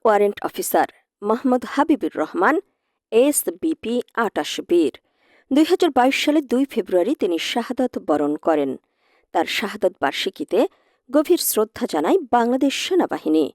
Warrant officer Mohammad Habibur Rahman SBP ২৮ বীর। ২০২২ সালে ২ ফেব্রুয়ারি তিনি শাহাদাত বরণ করেন। তার শাহাদাত বার্ষিকীতে গভীর শ্রদ্ধা জানায় বাংলাদেশ সেনাবাহিনী।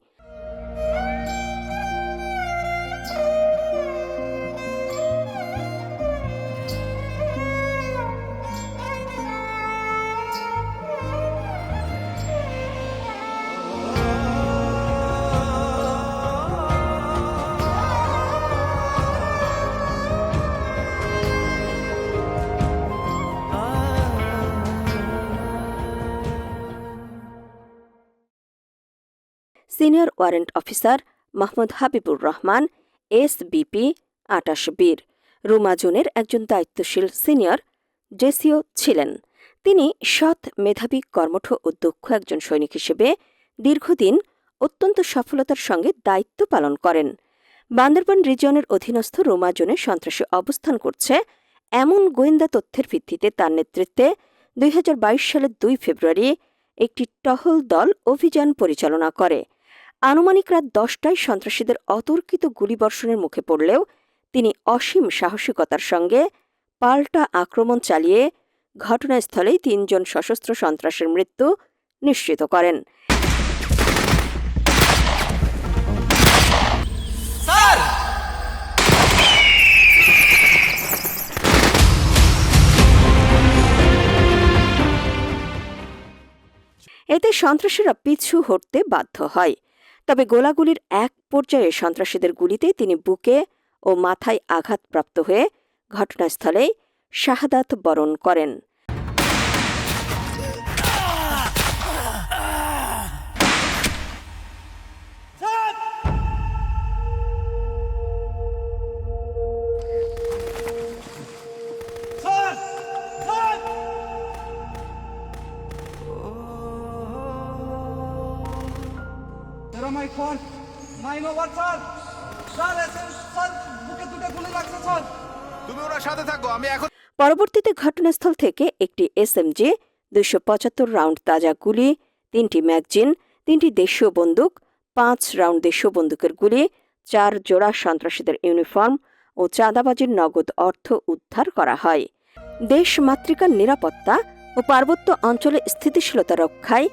Senior warrant officer Mohammad Habibur Rahman SBP ২৮ বীর রুমা জোনের একজন দায়িত্বশীল সিনিয়র জেসিও ছিলেন। তিনি সৎ, মেধাবী, কর্মঠ ও দক্ষ একজন সৈনিক হিসেবে দীর্ঘদিন অত্যন্ত সফলতার সঙ্গে দায়িত্ব পালন করেন। বান্দরবান রিজিয়নের অধীনস্থ রুমা জোনে সন্ত্রাসী অবস্থান করছে এমন গোয়েন্দা তথ্যের ভিত্তিতে তার নেতৃত্বে ২০২২ সালের ২ ফেব্রুয়ারি একটি টহল দল অভিযান পরিচালনা করে। আনুমানিক রাত ১০টায় সন্ত্রাসীদের অতর্কিত গুলিবর্ষণের মুখে পড়লেও তিনি অসীম সাহসিকতার সঙ্গে পাল্টা আক্রমণ চালিয়ে ঘটনাস্থলেই ৩ জন সশস্ত্র সন্ত্রাসীর মৃত্যু নিশ্চিত করেন। এতে সন্ত্রাসীরা পিছু হটতে বাধ্য হয়। তবে গোলাগুলির এক পর্যায়ে সন্ত্রাসীদের গুলিতে তিনি বুকে ও মাথায় আঘাতপ্রাপ্ত হয়ে ঘটনাস্থলেই শাহাদাত বরণ করেন। পরবর্তীতে ঘটনাস্থল থেকে একটি এসএমজি, ২৭৫ রাউন্ড তাজা গুলি, ৩টি ম্যাগজিন, ৩টি দেশীয় বন্দুক, ৫ রাউন্ড দেশীয় বন্দুকের গুলি, ৪ জোড়া সন্ত্রাসীদের ইউনিফর্ম ও চাঁদাবাজির নগদ অর্থ উদ্ধার করা হয়। দেশমাতৃকার নিরাপত্তা ও পার্বত্য অঞ্চলে স্থিতিশীলতা রক্ষায়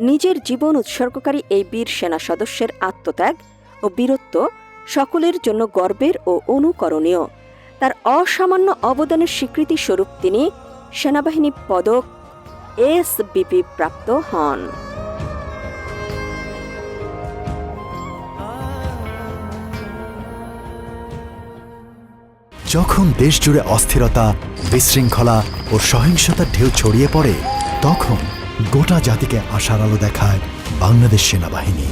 নিজের জীবন উৎসর্গকারী এই বীর সেনা সদস্যের আত্মত্যাগ ও বীরত্ব সকলের জন্য গর্বের ও অনুকরণীয়। তার অসামান্য অবদানের স্বীকৃতি স্বরূপ তিনি সেনাবাহিনী পদক এসবিপি প্রাপ্ত হন। যখন দেশজুড়ে অস্থিরতা, বিশৃঙ্খলা ও সহিংসতার ঢেউ ছড়িয়ে পড়ে, তখন গোটা জাতিকে আশার আলো দেখায় বাংলাদেশ সেনাবাহিনী।